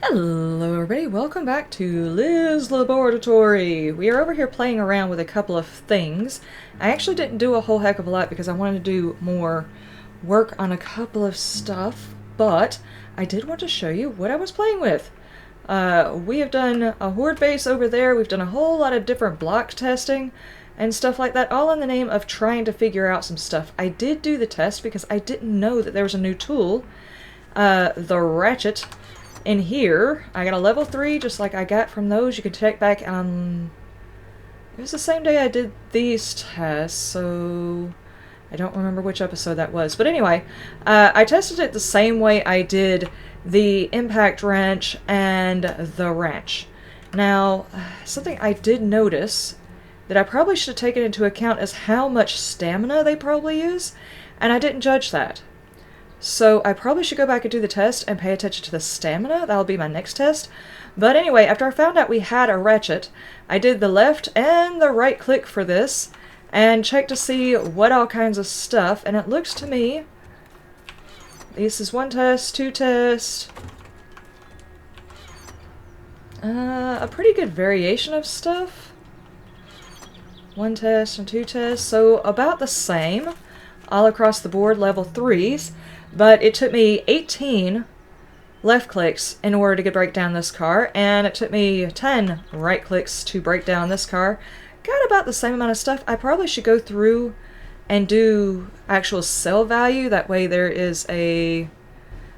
Hello everybody, welcome back to Liz Laboratory. We are over here playing around with a couple of things. I actually didn't do a whole heck of a lot because I wanted to do more work on a couple of stuff, but I did want to show you what I was playing with. We have done a horde base over there, we've done a whole lot of different block testing and stuff like that, all in the name of trying to figure out some stuff. I did do the test because I didn't know that there was a new tool, the ratchet. In here, I got a level 3, just like I got from those. You can check back on... It was the same day I did these tests, so... I don't remember which episode that was. But anyway, I tested it the same way I did the impact wrench and the wrench. Now, something I did notice that I probably should have taken into account is how much stamina they probably use, and I didn't judge that. So I probably should go back and do the test and pay attention to the stamina. That'll be my next test. But anyway, after I found out we had a ratchet, I did the left and the right click for this and checked to see what all kinds of stuff. And it looks to me, this is one test, two tests, a pretty good variation of stuff. One test and two tests, so about the same all across the board, level 3s. But it took me 18 left clicks in order to break down this car, and it took me 10 right clicks to break down this car. Got about the same amount of stuff. I probably should go through and do actual sell value. That way there is a...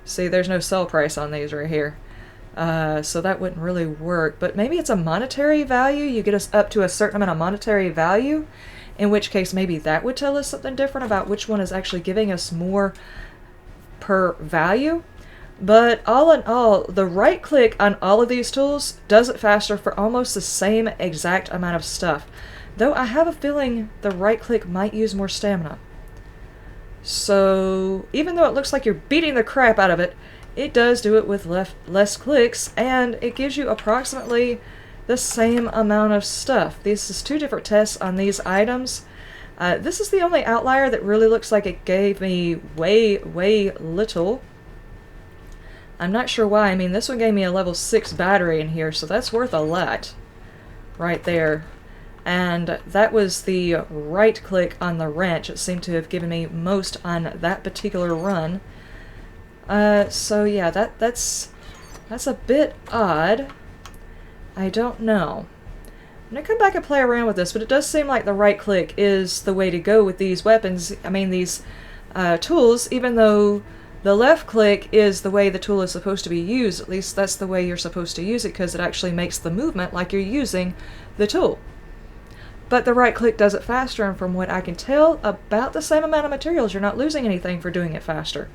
See, there's no sell price on these right here. So that wouldn't really work. But maybe it's a monetary value. You get us up to a certain amount of monetary value, in which case maybe that would tell us something different about which one is actually giving us more per value. But all in all, the right click on all of these tools does it faster for almost the same exact amount of stuff, though I have a feeling the right click might use more stamina. So even though it looks like you're beating the crap out of it, it does do it with less clicks, and it gives you approximately the same amount of stuff. This is two different tests on these items. This is the only outlier that really looks like it gave me way little. I'm not sure why. I mean, this one gave me a level 6 battery in here, so that's worth a lot right there. And that was the right click on the wrench. It seemed to have given me most on that particular run. So yeah, that's a bit odd. I don't know. I'm going to come back and play around with this, but it does seem like the right click is the way to go with these weapons. I mean, these tools, even though the left click is the way the tool is supposed to be used. At least that's the way you're supposed to use it, because it actually makes the movement like you're using the tool. But the right click does it faster, and from what I can tell, about the same amount of materials. You're not losing anything for doing it faster.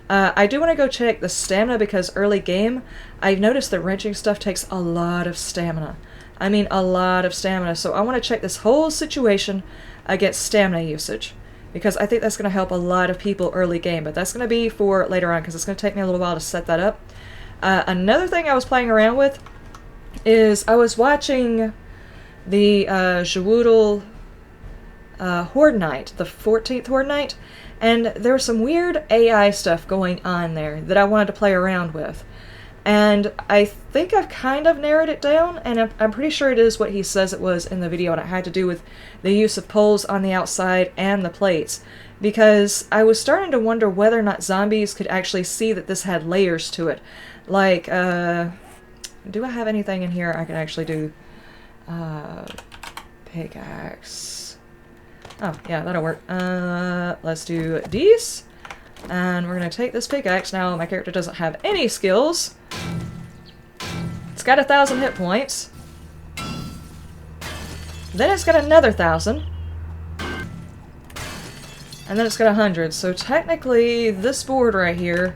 I do want to go check the stamina, because early game, I've noticed that wrenching stuff takes a lot of stamina. I mean, a lot of stamina. So I want to check this whole situation against stamina usage, because I think that's going to help a lot of people early game. But that's going to be for later on, because it's going to take me a little while to set that up. Another thing I was playing around with is I was watching the Jawoodle Horde Night, the 14th Horde Night, and there was some weird AI stuff going on there that I wanted to play around with. And I think I've kind of narrowed it down, and I'm pretty sure it is what he says it was in the video, and it had to do with the use of poles on the outside and the plates. Because I was starting to wonder whether or not zombies could actually see that this had layers to it. Like, do I have anything in here I can actually do? Pickaxe. Oh, yeah, that'll work. Let's do these. And we're going to take this pickaxe. Now, my character doesn't have any skills. It's got 1,000 hit points. Then it's got another 1,000. And then it's got 100. So technically, this board right here...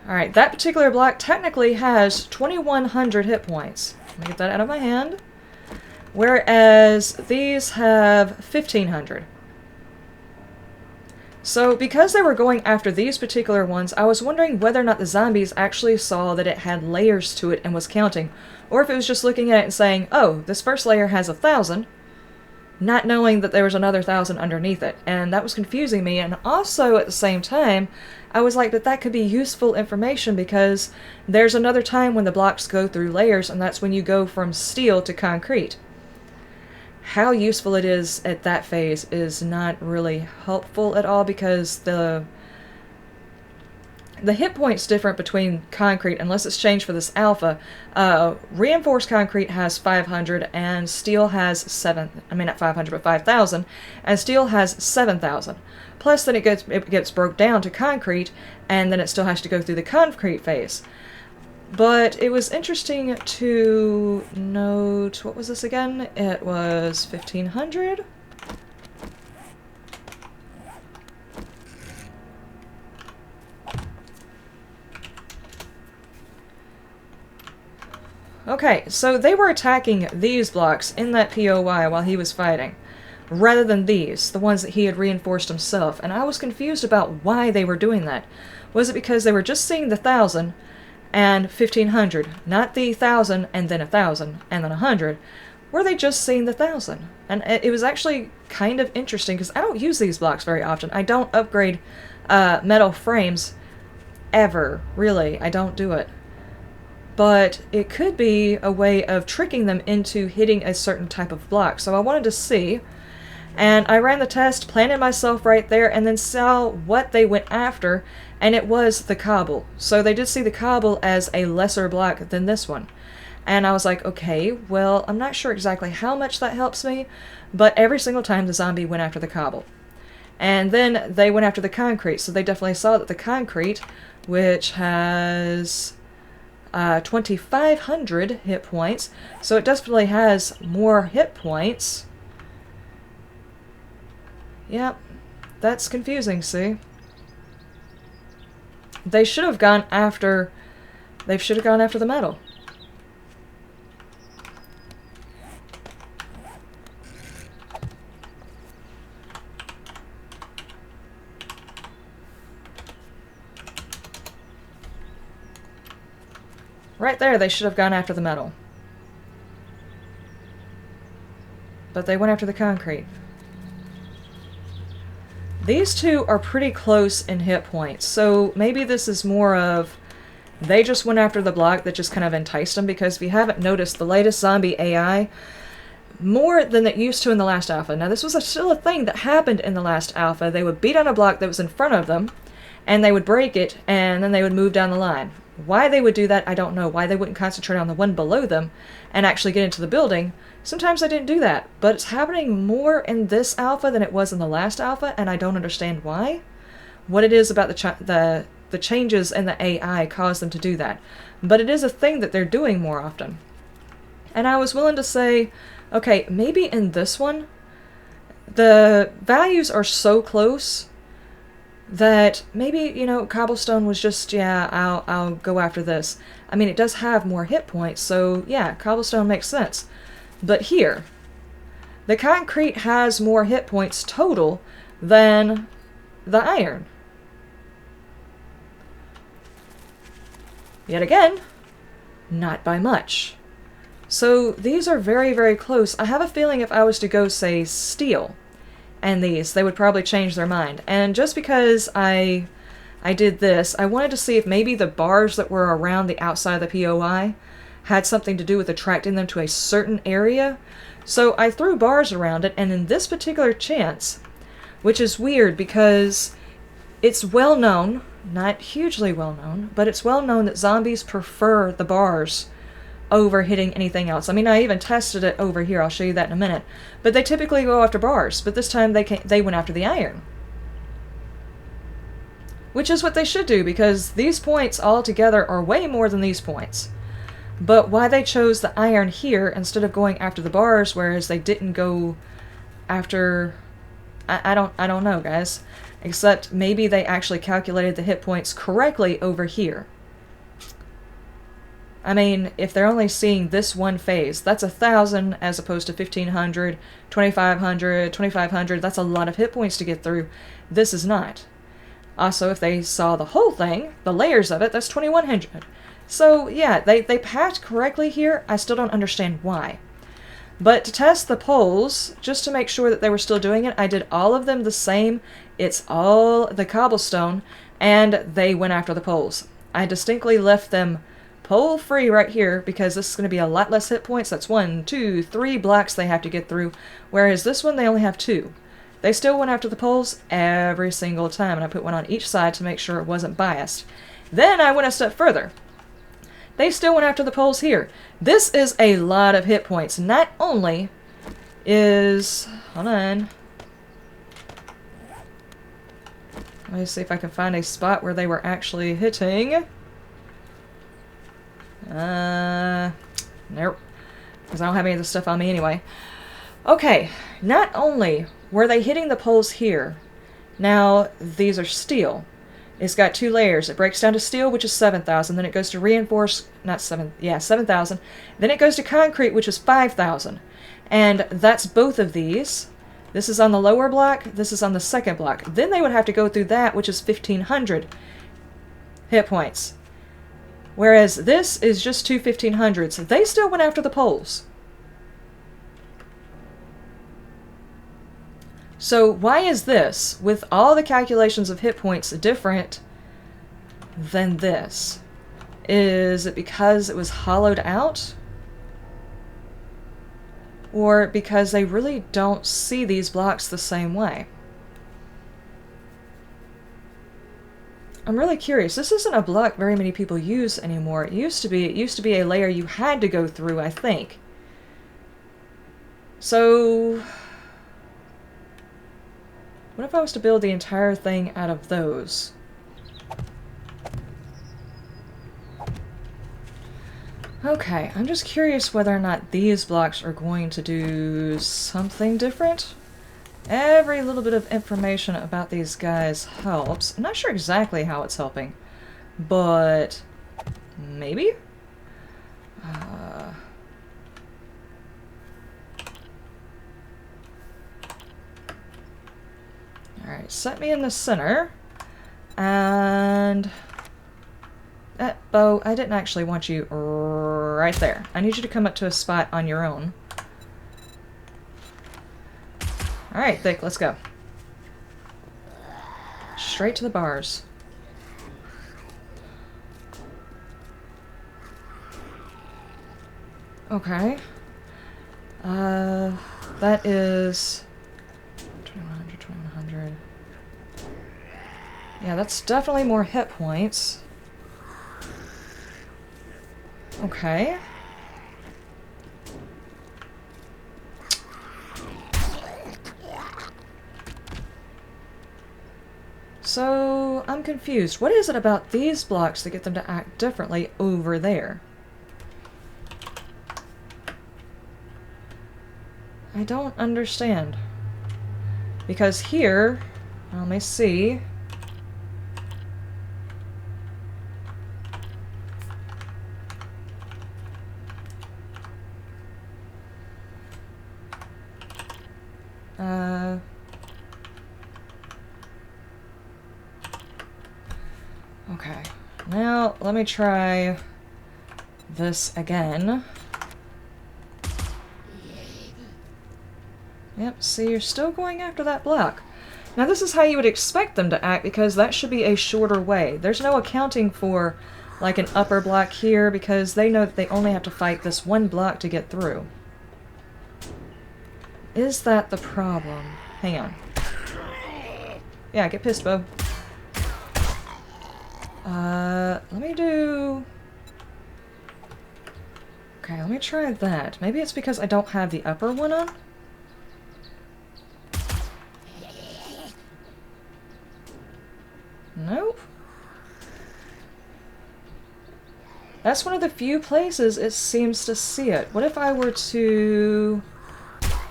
Alright, that particular block technically has 2,100 hit points. Let me get that out of my hand. Whereas these have 1,500. So because they were going after these particular ones, I was wondering whether or not the zombies actually saw that it had layers to it and was counting. Or if it was just looking at it and saying, oh, this first layer has 1,000. not knowing that there was another 1,000 underneath it. And that was confusing me. And also at the same time, I was like, but that could be useful information because there's another time when the blocks go through layers, and that's when you go from steel to concrete. How useful it is at that phase is not really helpful at all because the hit point's different between concrete unless it's changed for this alpha. Reinforced concrete has 500 and steel has 5,000, and steel has 7,000. Plus then it gets broke down to concrete, and then it still has to go through the concrete phase. But it was interesting to note, what was this again? It was 1,500? Okay, so they were attacking these blocks in that POI while he was fighting, rather than these, the ones that he had reinforced himself, and I was confused about why they were doing that. Was it because they were just seeing the 1,000 and 1,500, not the 1,000 and then 1,000 and then 100? Were they just seeing the 1,000? And it was actually kind of interesting because I don't use these blocks very often. I don't upgrade metal frames ever, really. I don't do it. But it could be a way of tricking them into hitting a certain type of block. So I wanted to see, and I ran the test, planted myself right there, and then saw what they went after, and it was the cobble. So they did see the cobble as a lesser block than this one. And I was like, okay, well, I'm not sure exactly how much that helps me, but every single time the zombie went after the cobble. And then they went after the concrete, so they definitely saw that the concrete, which has 2,500 hit points, so it definitely has more hit points. Yep, that's confusing, see? They should have gone after the metal. Right there, they should have gone after the metal. But they went after the concrete. These two are pretty close in hit points, so maybe this is more of they just went after the block that just kind of enticed them, because if you haven't noticed, the latest zombie AI, more than it used to in the last alpha. Now this was still a thing that happened in the last alpha. They would beat on a block that was in front of them, and they would break it, and then they would move down the line. Why they would do that, I don't know. Why they wouldn't concentrate on the one below them and actually get into the building. Sometimes I didn't do that, but it's happening more in this alpha than it was in the last alpha, and I don't understand why. What it is about the changes in the AI caused them to do that. But it is a thing that they're doing more often. And I was willing to say, okay, maybe in this one, the values are so close that maybe, you know, cobblestone was just, yeah, I'll go after this. I mean, it does have more hit points, so yeah, cobblestone makes sense. But here, the concrete has more hit points total than the iron. Yet again, not by much. So these are very, very close. I have a feeling if I was to go, say, steel, and these, they would probably change their mind. And just because I did this, I wanted to see if maybe the bars that were around the outside of the POI had something to do with attracting them to a certain area. So I threw bars around it, and in this particular chance, which is weird because it's well known, not hugely well known, but it's well known that zombies prefer the bars over hitting anything else. I mean, I even tested it over here. I'll show you that in a minute. But they typically go after bars, but this time they went after the iron. Which is what they should do, because these points all together are way more than these points. But why they chose the iron here instead of going after the bars, whereas they didn't go after... I don't know, guys. Except maybe they actually calculated the hit points correctly over here. I mean, if they're only seeing this one phase, that's 1,000 as opposed to 1,500, 2,500, 2,500. That's a lot of hit points to get through. This is not. Also, if they saw the whole thing, the layers of it, that's 2,100. So, yeah, they packed correctly here. I still don't understand why. But to test the poles, just to make sure that they were still doing it, I did all of them the same. It's all the cobblestone, and they went after the poles. I distinctly left them pole free right here because this is going to be a lot less hit points. That's 1, 2, 3 blocks they have to get through, whereas this one they only have 2. They still went after the poles every single time, and I put one on each side to make sure it wasn't biased. Then I went a step further. They still went after the poles here. This is a lot of hit points. Not only is... Hold on. Let me see if I can find a spot where they were actually hitting. Nope. Because I don't have any of this stuff on me anyway. Okay, not only were they hitting the poles here, now these are steel. It's got 2 layers. It breaks down to steel, which is 7,000. Then it goes to reinforced, 7,000. Then it goes to concrete, which is 5,000. And that's both of these. This is on the lower block. This is on the second block. Then they would have to go through that, which is 1,500 hit points. Whereas this is just 2 1,500s. They still went after the poles. So why is this, with all the calculations of hit points, different than this? Is it because it was hollowed out? Or because they really don't see these blocks the same way? I'm really curious. This isn't a block very many people use anymore. It used to be a layer you had to go through, I think. So... what if I was to build the entire thing out of those? Okay, I'm just curious whether or not these blocks are going to do something different. Every little bit of information about these guys helps. I'm not sure exactly how it's helping, but maybe? Alright, set me in the center. And... Bo, I didn't actually want you right there. I need you to come up to a spot on your own. Alright, Thick, let's go. Straight to the bars. Okay. That is... 2100, 2100. Yeah, that's definitely more hit points. Okay. So, I'm confused. What is it about these blocks that get them to act differently over there? I don't understand. Because here, let me see. Okay. Now, let me try this again. Yep, see, you're still going after that block. Now this is how you would expect them to act, because that should be a shorter way. There's no accounting for, like, an upper block here, because they know that they only have to fight this one block to get through. Is that the problem? Hang on. Yeah, get pissed, Bo. Let me do... Okay, let me try that. Maybe it's because I don't have the upper one on? Nope. That's one of the few places it seems to see it. What if I were to...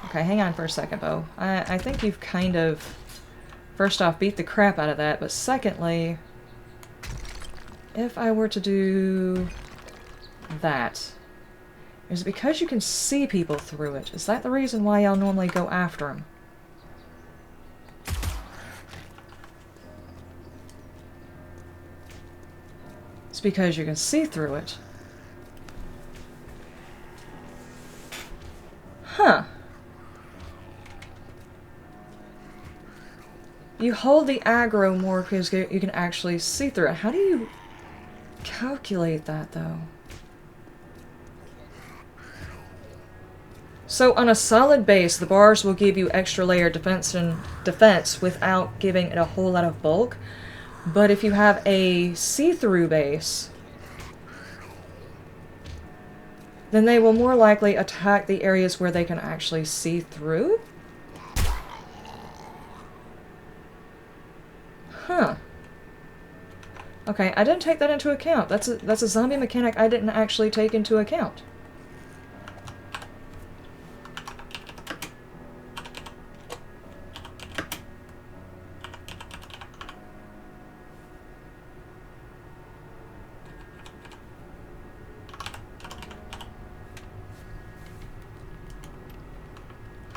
Okay, hang on for a second, Bo. I think you've kind of, first off, beat the crap out of that, but secondly, if I were to do that, is it because you can see people through it? Is that the reason why y'all normally go after them? It's because you can see through it. Huh. You hold the aggro more because you can actually see through it. How do you calculate that, though? So on a solid base, the bars will give you extra layer defense without giving it a whole lot of bulk. But if you have a see-through base, then they will more likely attack the areas where they can actually see through? Huh. Okay, I didn't take that into account. That's a zombie mechanic I didn't actually take into account.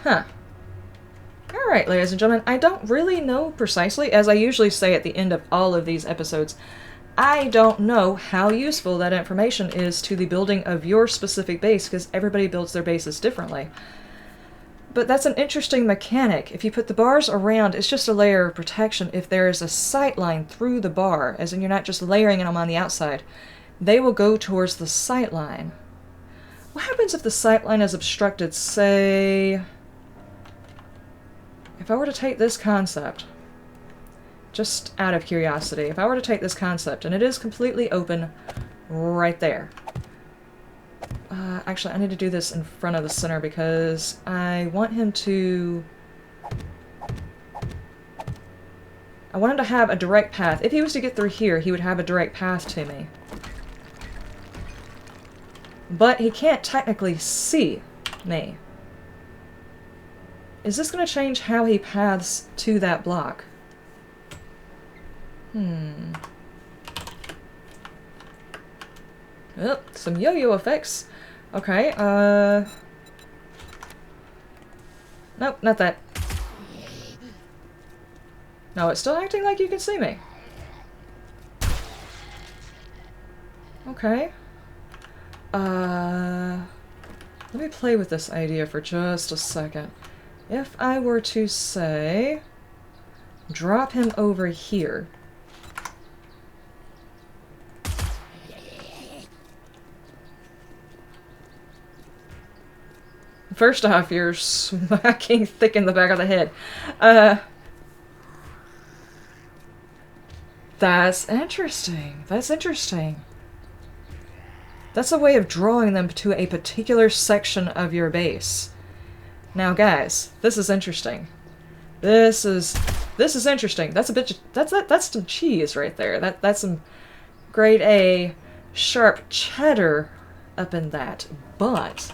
Huh. Alright, ladies and gentlemen, I don't really know precisely, as I usually say at the end of all of these episodes, I don't know how useful that information is to the building of your specific base, because everybody builds their bases differently. But that's an interesting mechanic. If you put the bars around, it's just a layer of protection. If there is a sightline through the bar, as in you're not just layering them on the outside, they will go towards the sightline. What happens if the sightline is obstructed, say... If I were to take this concept, just out of curiosity, if I were to take this concept, and it is completely open right there. Actually, I need to do this in front of the center because I want him to... I want him to have a direct path. If he was to get through here, he would have a direct path to me. But he can't technically see me. Is this going to change how he paths to that block? Oh, some yo-yo effects. Okay, nope, not that. No, it's still acting like you can see me. Okay. Let me play with this idea for just a second. If I were to say, drop him over here. First off, you're smacking thick in the back of the head. That's interesting. That's interesting. That's a way of drawing them to a particular section of your base. Now, guys, this is interesting. This is interesting. That's a bit. That's some cheese right there. That's some grade A sharp cheddar up in that. But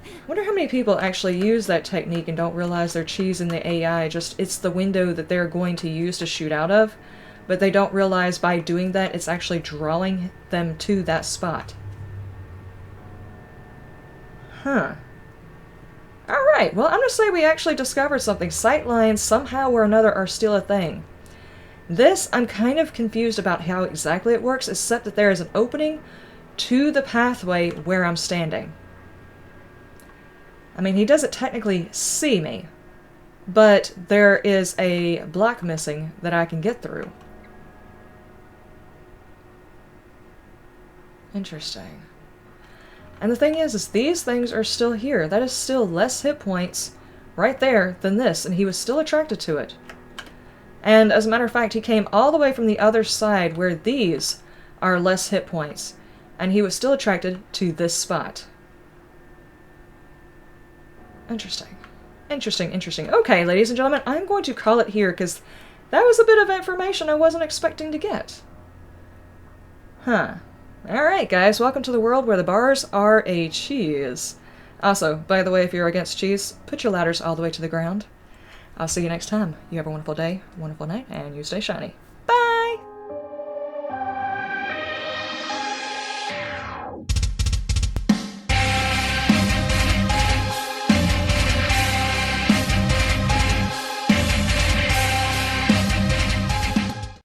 I wonder how many people actually use that technique and don't realize they're cheesing the AI. Just it's the window that they're going to use to shoot out of, but they don't realize by doing that it's actually drawing them to that spot. Huh. Alright, well, I'm going to say we actually discovered something. Sightlines, somehow or another, are still a thing. This, I'm kind of confused about how exactly it works, except that there is an opening to the pathway where I'm standing. I mean, he doesn't technically see me, but there is a block missing that I can get through. Interesting. And the thing is these things are still here. That is still less hit points right there than this, and he was still attracted to it. And as a matter of fact, he came all the way from the other side where these are less hit points, and he was still attracted to this spot. Interesting. Interesting, interesting. Okay, ladies and gentlemen, I'm going to call it here, because that was a bit of information I wasn't expecting to get. Huh. Alright, guys, welcome to the world where the bars are a cheese. Also, by the way, if you're against cheese, put your ladders all the way to the ground. I'll see you next time. You have a wonderful day, wonderful night, and you stay shiny.